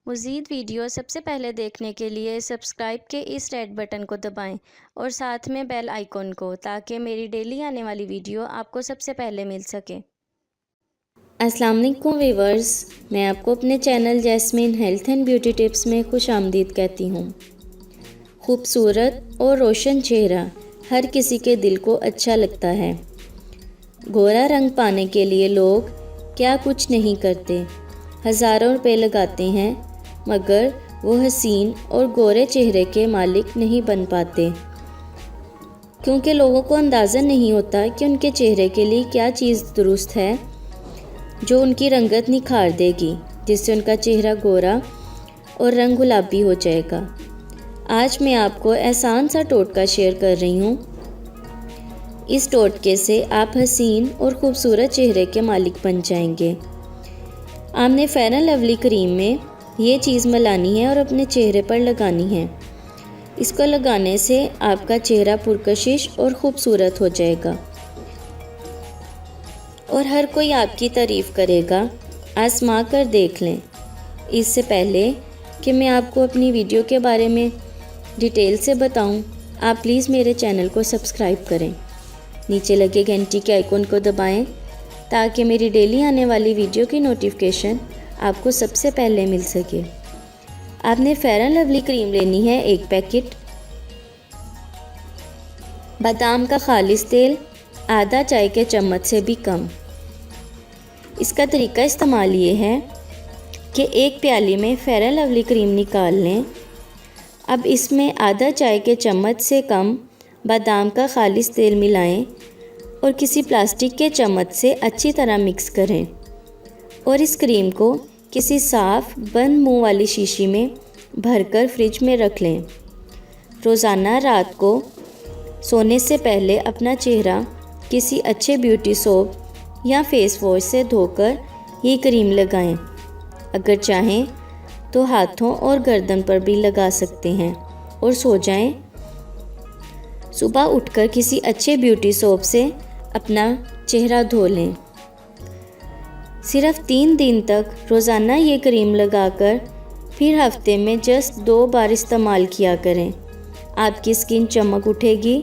मज़ीद वीडियो सबसे पहले देखने के लिए सब्सक्राइब के इस रेड बटन को दबाएं और साथ में बेल आइकॉन को, ताकि मेरी डेली आने वाली वीडियो आपको सबसे पहले मिल सके। अस्सलाम वालेकुम व्यूअर्स, मैं आपको अपने channel jasmine health and beauty tips में खुश आमदीद कहती हूँ। खूबसूरत और रोशन चेहरा हर किसी के दिल को अच्छा लगता है। गोरा रंग पाने के लिए लोग क्या कुछ नहीं करते, हज़ारों रुपए लगाते हैं, मगर वो हसीन और गोरे चेहरे के मालिक नहीं बन पाते, क्योंकि लोगों को अंदाज़ा नहीं होता कि उनके चेहरे के लिए क्या चीज़ दुरुस्त है जो उनकी रंगत निखार देगी, जिससे उनका चेहरा गोरा और रंग गुलाबी हो जाएगा। आज मैं आपको आसान सा टोटका शेयर कर रही हूँ। इस टोटके से आप हसीन और ख़ूबसूरत चेहरे के मालिक बन जाएंगे। आपने फेयर एंड लवली क्रीम में ये चीज़ मिलानी है और अपने चेहरे पर लगानी है। इसको लगाने से आपका चेहरा पुरकशिश और ख़ूबसूरत हो जाएगा और हर कोई आपकी तारीफ़ करेगा। आज़मा कर देख लें। इससे पहले कि मैं आपको अपनी वीडियो के बारे में डिटेल से बताऊं, आप प्लीज़ मेरे चैनल को सब्सक्राइब करें। नीचे लगे घंटी के आइकन को दबाएं ताकि मेरी डेली आने वाली वीडियो की नोटिफिकेशन आपको सबसे पहले मिल सके। आपने फेयर एंड लवली क्रीम लेनी है 1 पैकेट, बादाम का खालिस तेल आधा चाय के चम्मच से भी कम। इसका तरीका इस्तेमाल ये है कि 1 प्याली में फेयर एंड लवली क्रीम निकाल लें। अब इसमें आधा चाय के चम्मच से कम बादाम का खालिस तेल मिलाएं और किसी प्लास्टिक के चम्मच से अच्छी तरह मिक्स करें और इस क्रीम को किसी साफ़ बंद मुंह वाली शीशी में भरकर फ्रिज में रख लें। रोज़ाना रात को सोने से पहले अपना चेहरा किसी अच्छे ब्यूटी सोप या फेस वॉश से धोकर ये क्रीम लगाएं। अगर चाहें तो हाथों और गर्दन पर भी लगा सकते हैं और सो जाएं। सुबह उठकर किसी अच्छे ब्यूटी सोप से अपना चेहरा धो लें। सिर्फ 3 दिन तक रोज़ाना ये क्रीम लगाकर फिर हफ्ते में जस्ट 2 बार इस्तेमाल किया करें। आपकी स्किन चमक उठेगी,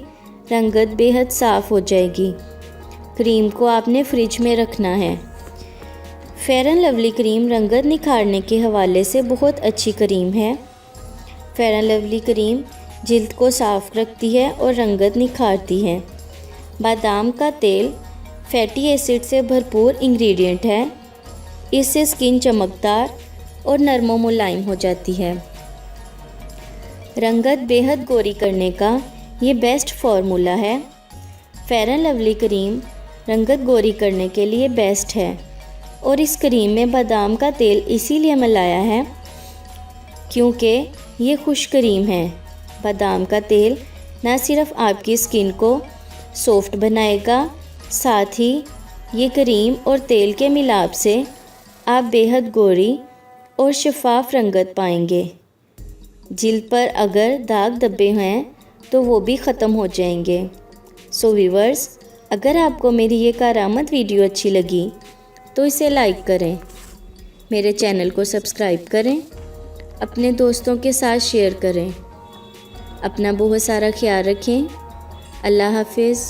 रंगत बेहद साफ़ हो जाएगी। क्रीम को आपने फ्रिज में रखना है। फेयर एंड लवली क्रीम रंगत निखारने के हवाले से बहुत अच्छी क्रीम है। फेयर एंड लवली क्रीम जिल्द को साफ़ रखती है और रंगत निखारती है। बादाम का तेल फैटी एसिड से भरपूर इंग्रेडिएंट है। इससे स्किन चमकदार और नरम मुलायम हो जाती है। रंगत बेहद गोरी करने का ये बेस्ट फार्मूला है। फेयर एंड लवली क्रीम रंगत गोरी करने के लिए बेस्ट है और इस क्रीम में बादाम का तेल इसीलिए मिलाया है क्योंकि ये खुश क्रीम है। बादाम का तेल न सिर्फ आपकी स्किन को सॉफ्ट बनाएगा, साथ ही ये क्रीम और तेल के मिलाप से आप बेहद गोरी और शफाफ रंगत पाएंगे। जिल्द पर अगर दाग धब्बे हैं तो वो भी ख़त्म हो जाएंगे। सो व्यूअर्स, अगर आपको मेरी ये कारआमद वीडियो अच्छी लगी तो इसे लाइक करें, मेरे चैनल को सब्सक्राइब करें, अपने दोस्तों के साथ शेयर करें। अपना बहुत सारा ख्याल रखें। अल्लाह हाफिज़।